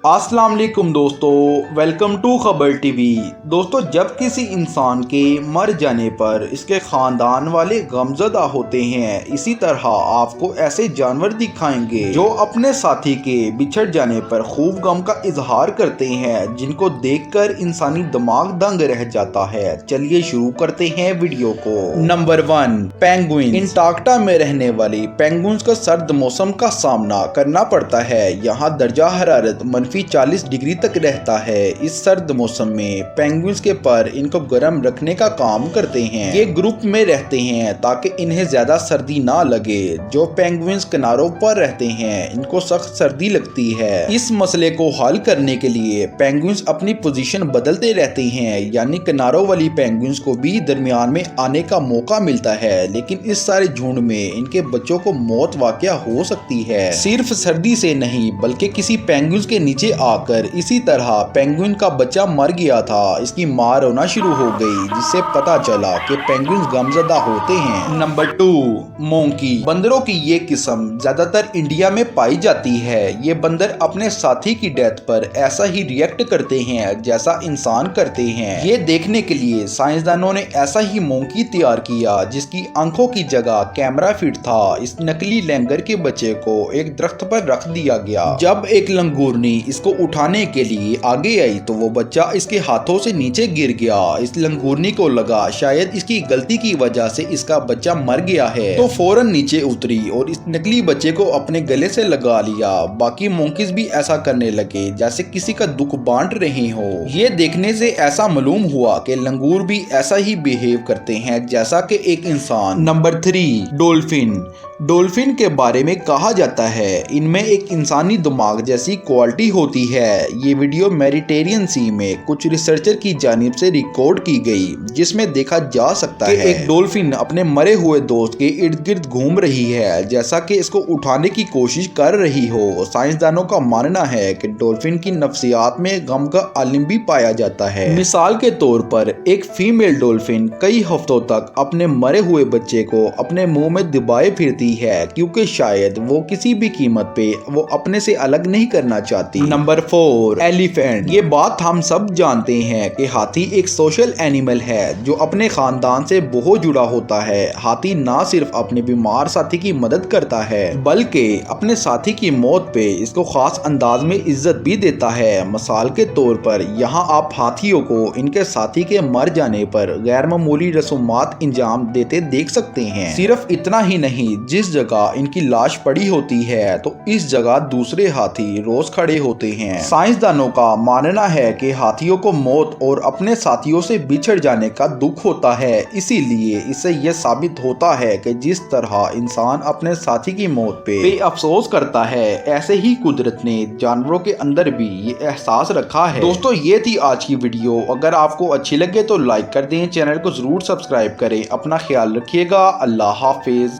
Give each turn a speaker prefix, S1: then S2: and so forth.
S1: अस्सलाम वालेकुम दोस्तों, वेलकम टू खबर टीवी। दोस्तों, जब किसी इंसान के मर जाने पर इसके ख़ानदान वाले गमज़दा होते हैं, इसी तरह आपको ऐसे जानवर दिखाएंगे जो अपने साथी के बिछड़ जाने पर खूब गम का इजहार करते हैं, जिनको देखकर इंसानी दिमाग दंग रह जाता है। चलिए शुरू करते हैं वीडियो को। Number 1, penguin. अंटार्कटिका में रहने वाले पेंगुइन्स को सर्द मौसम का सामना करना पड़ता है। यहाँ दर्जा हरारत -40 डिग्री तक रहता है। इस सर्द मौसम में पेंगुइन्स के पर इनको गर्म रखने का काम करते हैं। ये ग्रुप में रहते हैं ताकि इन्हें ज्यादा सर्दी ना लगे। जो पेंगुइन्स किनारों पर रहते हैं, इनको सख्त सर्दी लगती है। इस मसले को हल करने के लिए पेंगुइन्स अपनी पोजीशन बदलते रहते हैं, यानी किनारों वाली पेंगुइन्स को भी दरमियान में आने का मौका मिलता है। लेकिन इस सारे झुंड में इनके बच्चों को मौत वाक़या हो सकती है। सिर्फ सर्दी से नहीं, बल्कि किसी पेंगुइन्स के नीचे आकर इसी तरह पेंगुइन का बच्चा मर गया था। इसकी मां रोना शुरू हो गई, जिससे पता चला कि पेंगुइन गमज़दा होते हैं। Number 2, monkey. बंदरों की ये किस्म ज्यादातर इंडिया में पाई जाती है। ये बंदर अपने साथी की डेथ पर ऐसा ही रिएक्ट करते हैं जैसा इंसान करते हैं। ये देखने के लिए साइंसदानों ने ऐसा ही मोंकी तैयार किया जिसकी आंखों की जगह कैमरा फिट था। इस नकली लैंगर के बच्चे को एक दरख्त पर रख दिया गया। जब एक लंगूरनी इसको उठाने के लिए आगे आई तो वो बच्चा इसके हाथों से नीचे गिर गया। इस लंगूरनी को लगा शायद इसकी गलती की वजह से इसका बच्चा मर गया है, तो फौरन नीचे उतरी और इस नकली बच्चे को अपने गले से लगा लिया। बाकी मोंकीज भी ऐसा करने लगे जैसे किसी का दुख बांट रहे हो। ये देखने से ऐसा मालूम हुआ कि लंगूर भी ऐसा ही बिहेव करते हैं जैसा कि एक इंसान। Number 3, dolphin. डॉल्फिन के बारे में कहा जाता है इनमें एक इंसानी दिमाग जैसी क्वालिटी होती है। ये वीडियो मेडिटेरियन सी में कुछ रिसर्चर की जानिब से रिकॉर्ड की गई, जिसमें देखा जा सकता है एक डॉल्फिन अपने मरे हुए दोस्त के इर्द गिर्द घूम रही है, जैसा कि इसको उठाने की कोशिश कर रही हो। साइंसदानों का मानना है कि डॉल्फिन की नफ्सियात में गम का आलिम भी पाया जाता है। मिसाल के तौर पर एक फीमेल डॉल्फिन कई हफ्तों तक अपने मरे हुए बच्चे को अपने मुंह में दबाए फिरती है, क्योंकि शायद वो किसी भी कीमत पे वो अपने से अलग नहीं करना चाहती। Number 4, elephant. ये बात हम सब जानते हैं कि हाथी एक सोशल एनिमल है जो अपने खानदान से बहुत जुड़ा होता है। हाथी ना सिर्फ अपने बीमार साथी की मदद करता है, बल्कि अपने साथी की मौत पे इसको खास अंदाज में इज्जत भी देता है। मिसाल के तौर पर यहाँ आप हाथियों को इनके साथी के मर जाने पर गैर मामूली रसूमात इंजाम देते देख सकते हैं। सिर्फ इतना ही नहीं, जिस जगह इनकी लाश पड़ी होती है तो इस जगह दूसरे हाथी रोज खड़े होते हैं। साइंसदानों का मानना है कि हाथियों को मौत और अपने साथियों से बिछड़ जाने का दुख होता है, इसीलिए इससे यह साबित होता है कि जिस तरह इंसान अपने साथी की मौत पे अफसोस करता है, ऐसे ही कुदरत ने जानवरों के अंदर भी ये एहसास रखा है। दोस्तों, ये थी आज की वीडियो। अगर आपको अच्छी लगे तो लाइक कर दें, चैनल को जरूर सब्सक्राइब करें। अपना ख्याल रखिएगा। अल्लाह हाफिज।